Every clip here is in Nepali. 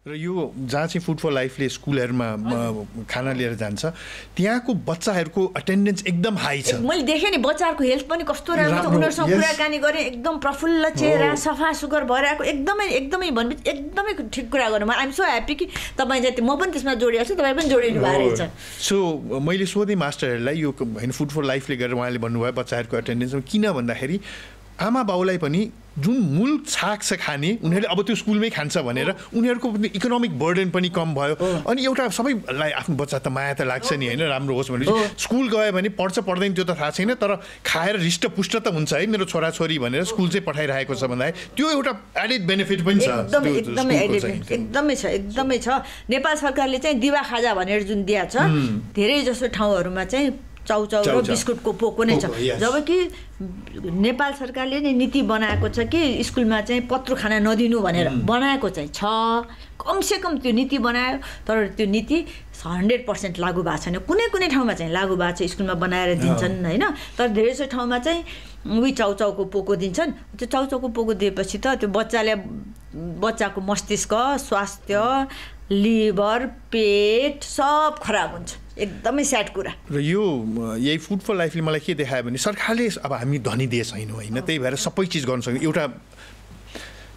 र यो जहाँ चाहिँ फुड फर लाइफले स्कुलहरूमा खाना लिएर जान्छ त्यहाँको बच्चाहरूको अटेन्डेन्स एकदम हाई छ। मैले देखेँ नि बच्चाहरूको हेल्थ पनि कस्तो राम्रो छ, उनीहरूसँग कुराकानी गरेँ एकदम प्रफुल्ल चेहरा, सफा सुग्घर भएर आएको, एकदमै एकदमै भनेपछि एकदमै ठिक कुरा गर्नु। आइएम सो ह्याप्पी कि तपाईँ जति म पनि त्यसमा जोडिएको छु, तपाईँ पनि जोडिनु भएको रहेछ। सो मैले सोधेँ मास्टरहरूलाई यो होइन फुड फर लाइफले गरेर उहाँले भन्नुभयो बच्चाहरूको एटेन्डेन्स किन भन्दाखेरि आमा बाउलाई पनि जुन मूल छाक छ खाने उनीहरूले अब त्यो स्कुलमै खान्छ भनेर उनीहरूको पनि इकोनोमिक बर्डन पनि कम भयो। अनि एउटा सबैलाई आफ्नो बच्चा त माया त लाग्छ नि होइन, राम्रो होस् भनेपछि स्कुल गयो भने पढ्छ पढ्दैन त्यो त थाहा छैन, तर खाएर हृष्टपुष्ट त हुन्छ है मेरो छोराछोरी भनेर स्कुल चाहिँ पठाइरहेको छ भन्दाखेरि त्यो एउटा एडेड बेनिफिट पनि छ। एकदमै छ, एकदमै छ। नेपाल सरकारले चाहिँ दिवा खाजा भनेर जुन दिएको छ धेरै जसो ठाउँहरूमा चाहिँ चाउचाउ र बिस्कुटको पोको नै छ, जबकि नेपाल सरकारले नै नीति बनाएको छ कि स्कुलमा चाहिँ पत्रु खाना नदिनु भनेर बनाएको चाहिँ छ। कमसेकम त्यो नीति बनायो, तर त्यो नीति 100% लागू भएको छैन। कुनै कुनै ठाउँमा चाहिँ लागू भएको छ, स्कुलमा बनाएर दिन्छन् होइन, तर धेरै जसो ठाउँमा चाहिँ उही चाउचाउको पोको दिन्छन्। त्यो चाउचाउको पोको दिएपछि त त्यो बच्चाको मस्तिष्क, स्वास्थ्य, लिभर, पेट सब खराब हुन्छ। एकदमै स्याड कुरा। र यो यही फुड फर लाइफले मलाई के देखायो भने सरकारले अब हामी धनी देश होइन होइन, त्यही भएर सबै चिज गर्न सक्यो। एउटा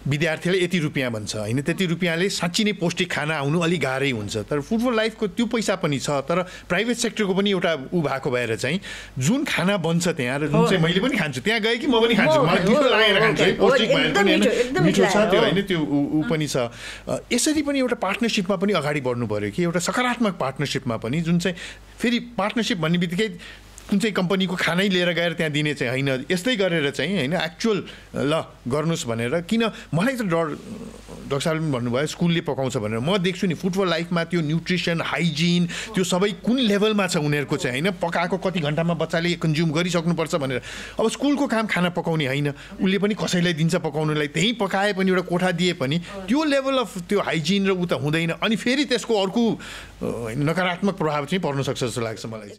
विद्यार्थीले यति रुपियाँ भन्छ होइन, त्यति रुपियाँले साँच्ची नै पौष्टिक खाना आउनु अलिक गाह्रै हुन्छ। तर फुड फर लाइफको त्यो पैसा पनि छ, तर प्राइभेट सेक्टरको पनि एउटा भएको भएर चाहिँ जुन खाना बन्छ त्यहाँ र जुन चाहिँ मैले पनि खान्छु त्यहाँ गएँ कि म पनि खान्छु, मलाई मिठो लागेर खान्छु है, पौष्टिक भएर पनि होइन, मिठो छ त्यो होइन, त्यो ऊ पनि छ। यसरी पनि एउटा पार्टनरसिपमा पनि अगाडि बढ्नु पऱ्यो कि एउटा सकारात्मक पार्टनरसिपमा पनि, जुन चाहिँ फेरि पार्टनरसिप भन्ने बित्तिकै कुन चाहिँ कम्पनीको खानै लिएर गएर त्यहाँ दिने चाहिँ होइन, यस्तै गरेर चाहिँ होइन एक्चुअल ल गर्नुहोस् भनेर। किन मलाई त डर डाक्टर साहबले पनि भन्नुभयो स्कुलले पकाउँछ भनेर, म देख्छु नि फुड फर लाइफमा त्यो न्युट्रिसन हाइजिन त्यो सबै कुन लेभलमा छ उनीहरूको चाहिँ होइन, पकाएको कति घन्टामा बच्चाले कन्ज्युम गरिसक्नुपर्छ भनेर। अब स्कुलको काम खाना पकाउने होइन, उसले पनि कसैलाई दिन्छ पकाउनुलाई, त्यहीँ पकाए पनि एउटा कोठा दिए पनि त्यो लेभल अफ त्यो हाइजिन र ऊ त हुँदैन। अनि फेरि त्यसको अर्को नकारात्मक प्रभाव चाहिँ पर्न सक्छ जस्तो लाग्छ मलाई।